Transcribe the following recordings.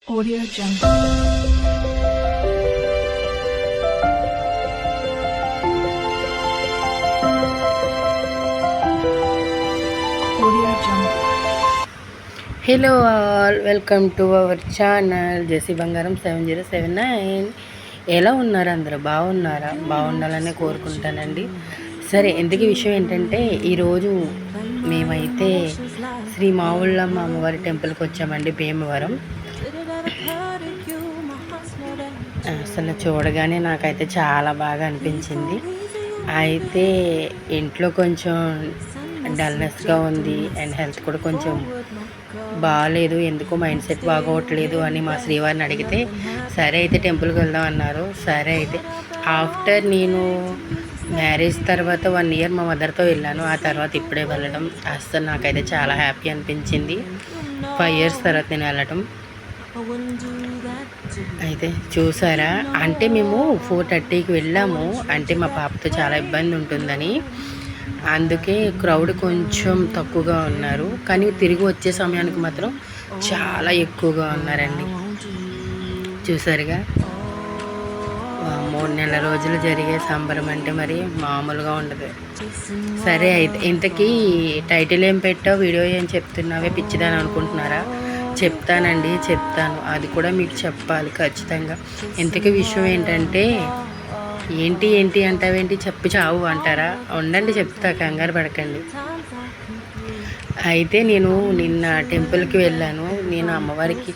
Audio Jungle. Audio Jungle. Hello all, welcome to our channel JC Bangaram 7079. ఎలా ఉన్నారు అందరూ? బాగున్నారా? బాగుండాలనే కోరుకుంటానండి. సరే, ఇంతకీ విషయం ఏంటంటే ఈరోజు మేమైతే శ్రీ మావుళ్ళమ్మ అమ్మవారి టెంపుల్కి వచ్చామండి, భీమవరం. అసలు చూడగానే నాకైతే చాలా బాగా అనిపించింది. అయితే ఇంట్లో కొంచెం డల్నెస్గా ఉంది అండ్ హెల్త్ కూడా కొంచెం బాగాలేదు, ఎందుకో మైండ్ సెట్ బాగోవట్లేదు అని మా శ్రీవారిని అడిగితే సరే అయితే టెంపుల్కి వెళ్దాం అన్నారు. సరే అయితే ఆఫ్టర్ నేను మ్యారేజ్ తర్వాత 1 ఇయర్ మా మదర్తో వెళ్ళాను. ఆ తర్వాత ఇప్పుడే వెళ్ళడం అసలు నాకైతే చాలా హ్యాపీ అనిపించింది. 5 ఇయర్స్ తర్వాత నేను వెళ్ళటం. అయితే చూసారా, అంటే మేము 4:30కి వెళ్ళాము, అంటే మా పాపతో చాలా ఇబ్బంది ఉంటుందని, అందుకే క్రౌడ్ కొంచెం తక్కువగా ఉన్నారు. కానీ తిరిగి వచ్చే సమయానికి మాత్రం చాలా ఎక్కువగా ఉన్నారండి. చూసారుగా, 3 నెలల రోజులు జరిగే సంబరం అంటే మరి మామూలుగా ఉండదు. సరే అయితే ఇంతకీ టైటిల్ ఏం పెట్టావు, వీడియో ఏం చెప్తున్నావే పిచ్చిదని అనుకుంటున్నారా? చెప్తానండి, చెప్తాను. అది కూడా మీకు చెప్పాలి ఖచ్చితంగా. ఇంతకీ విషయం ఏంటంటే, ఏంటి ఏంటి అంటావేంటి, చెప్పి చావు అంటారా? ఉండండి చెప్తా, కంగారు పడకండి. అయితే నేను నిన్న టెంపుల్కి వెళ్ళాను. నేను అమ్మవారికి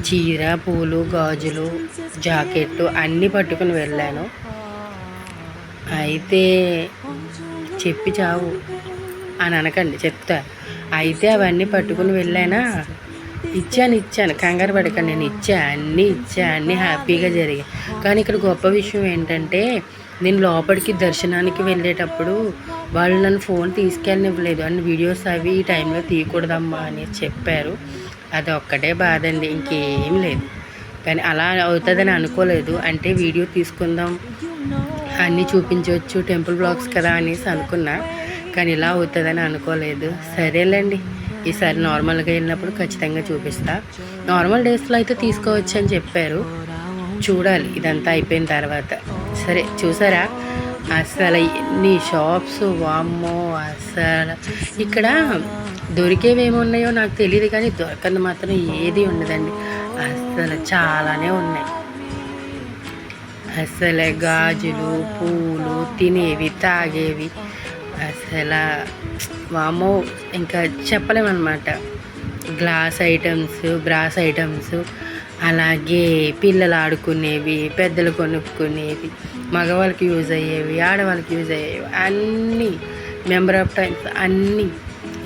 చీర, పూలు, గాజులు, జాకెట్టు అన్నీ పట్టుకుని వెళ్ళాను. అయితే చెప్పి చావు అని అనకండి, చెప్తా. అయితే అవన్నీ పట్టుకుని వెళ్ళానా, ఇచ్చాను, కంగారు పడకండి. నేను ఇచ్చా అన్నీ హ్యాపీగా జరిగాయి. కానీ ఇక్కడ గొప్ప విషయం ఏంటంటే, నేను లోపలికి దర్శనానికి వెళ్ళేటప్పుడు వాళ్ళు నన్ను ఫోన్ తీసుకెళ్ళనివ్వలేదు, అన్ని వీడియోస్ అవి ఈ టైంలో తీయకూడదమ్మా అని చెప్పారు. అది ఒక్కటే బాధ అండి, ఇంకేం లేదు. కానీ అలా అవుతుందని అనుకోలేదు. అంటే వీడియో తీసుకుందాం, అన్నీ చూపించవచ్చు, టెంపుల్ బ్లాగ్స్ కదా అనేసి అనుకున్నా. కానీ ఇలా అవుతుందని అనుకోలేదు. సరేలేండి, ఈసారి నార్మల్గా వెళ్ళినప్పుడు ఖచ్చితంగా చూపిస్తా. నార్మల్ డేస్లో అయితే తీసుకోవచ్చు అని చెప్పారు, చూడాలి ఇదంతా అయిపోయిన తర్వాత. సరే చూసారా, అసలు ఎన్ని షాప్స్, వామ్మో, అసలు ఇక్కడ దొరికేవేమి ఉన్నాయో నాకు తెలియదు, కానీ దొరకదు మాత్రం ఏది ఉండదండి. అసలు చాలానే ఉన్నాయి. అసలు గాజులు, పూలు, తినేవి, తాగేవి, అసలు వామో ఇంకా చెప్పలేమన్నమాట. గ్లాస్ ఐటమ్స్, బ్రాస్ ఐటమ్స్, అలాగే పిల్లలు ఆడుకునేవి, పెద్దలు కొనుక్కునేవి, మగవాళ్ళకి యూజ్ అయ్యేవి, ఆడవాళ్ళకి యూజ్ అయ్యేవి, అన్నీ మెంబర్ ఆఫ్ టైమ్స్ అన్నీ.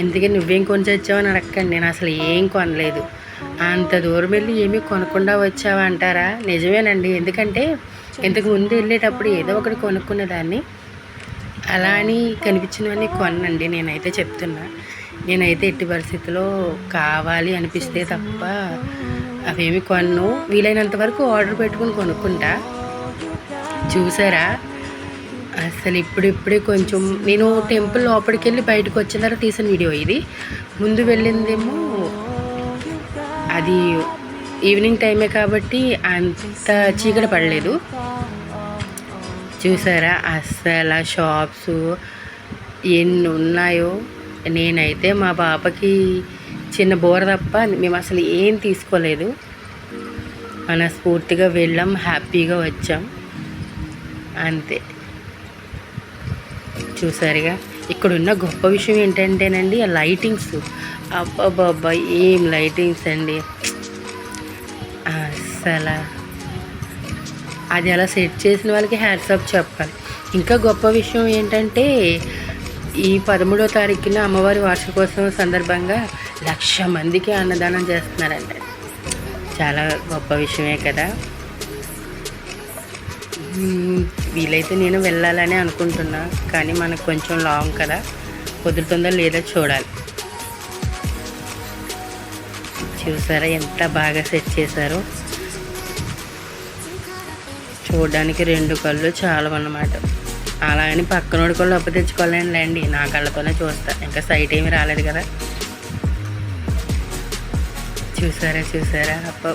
ఎందుకని నువ్వేం కొని వచ్చావని అడగండి, నేను అసలు ఏం కొనలేదు. అంత దూరం వెళ్ళి ఏమీ కొనకుండా వచ్చావా అంటారా? నిజమేనండి, ఎందుకంటే ఇంతకు ముందు వెళ్ళేటప్పుడు ఏదో ఒకటి కొనుక్కునేదాన్ని, అలా అని కనిపించినవన్నీ కొనండి. నేనైతే చెప్తున్నా, నేనైతే ఎట్టి పరిస్థితిలో కావాలి అనిపిస్తే తప్ప అవేమి కొన్ను. వీలైనంత వరకు ఆర్డర్ పెట్టుకుని కొనుక్కుంటా. చూసారా, అసలు ఇప్పుడిప్పుడే కొంచెం నేను టెంపుల్ లోపలికి వెళ్ళి బయటకు వచ్చిన తర్వాత తీసిన వీడియో ఇది. ముందు వెళ్ళిందేమో అది ఈవినింగ్ టైమే కాబట్టి అంత చీకటి పడలేదు. చూసారా, అసలు షాప్స్ ఎన్ని ఉన్నాయో. నేనైతే మా పాపకి చిన్న బోర తప్ప మేము అసలు ఏం తీసుకోలేదు. మనస్ఫూర్తిగా వెళ్ళాం, హ్యాపీగా వచ్చాం, అంతే. చూసారుగా, ఇక్కడున్న గొప్ప విషయం ఏంటంటేనండి, ఆ లైటింగ్స్, అబ్బాబ్బా ఏం లైటింగ్స్ అండి. అసలు అది అలా సెట్ చేసిన వాళ్ళకి హ్యాట్స్ ఆఫ్ చెప్పాలి. ఇంకా గొప్ప విషయం ఏంటంటే, ఈ 13వ తారీఖున అమ్మవారి వార్షికోత్సవం సందర్భంగా 1,00,000 మందికి అన్నదానం చేస్తున్నారంట. చాలా గొప్ప విషయమే కదా. వీలైతే నేను వెళ్ళాలని అనుకుంటున్నా, కానీ మనకు కొంచెం లాంగ్ కదా, కుదురుతుందో లేదో చూడాలి. చూసారా ఎంత బాగా సెట్ చేశారో, చూడడానికి 2 కళ్ళు చాలా అన్నమాట. అలా అని పక్కనోడి కళ్ళు అప్పు తెచ్చుకోలేండి, నా కళ్ళతోనే చూస్తా, ఇంకా సైట్ ఏమీ రాలేదు కదా. చూసారా అప్ప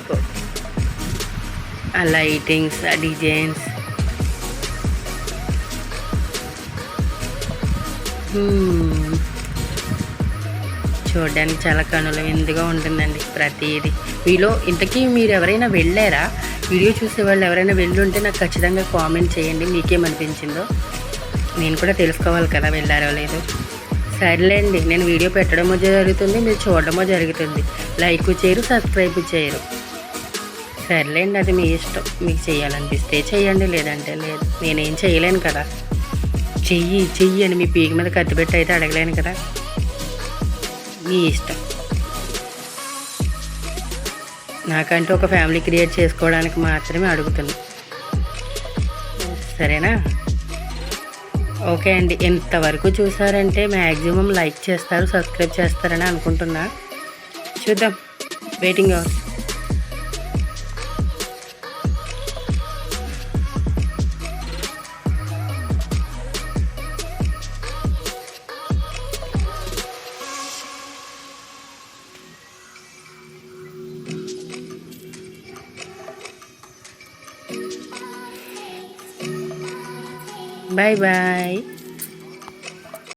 ఆ లైటింగ్స్, ఆ డిజైన్స్. చూడడానికి చాలా కనుల విందుగా ఉంటుందండి ప్రతిదీ. మీలో ఇంతకీ మీరు ఎవరైనా వెళ్ళారా? వీడియో చూసే వాళ్ళు ఎవరైనా వెళ్ళి ఉంటే నాకు ఖచ్చితంగా కామెంట్ చేయండి, మీకేమనిపించిందో. నేను కూడా తెలుసుకోవాలి కదా వెళ్ళారో లేదో. సర్లేండి, నేను వీడియో పెట్టడమో జరుగుతుంది, మీరు చూడడమో జరుగుతుంది. లైక్ చేయరు, సబ్స్క్రైబ్ చేయరు. సర్లేండి, అది మీ ఇష్టం. మీకు చేయాలనిపిస్తే చెయ్యండి, లేదంటే లేదు. నేనేం చేయలేను కదా. చెయ్యి అని మీ పీక మీద కత్తి పెట్టి అయితే అడగలేను కదా. మీ ఇష్టం. నాకంటూ ఒక ఫ్యామిలీ క్రియేట్ చేసుకోవడానికి మాత్రమే అడుగుతున్నా. సరేనా? ఓకే అండి, ఇంతవరకు చూసారంటే మ్యాక్సిమం లైక్ చేస్తారు, సబ్స్క్రైబ్ చేస్తారని అనుకుంటున్నా. చూద్దాం. Waiting hour. Bye bye.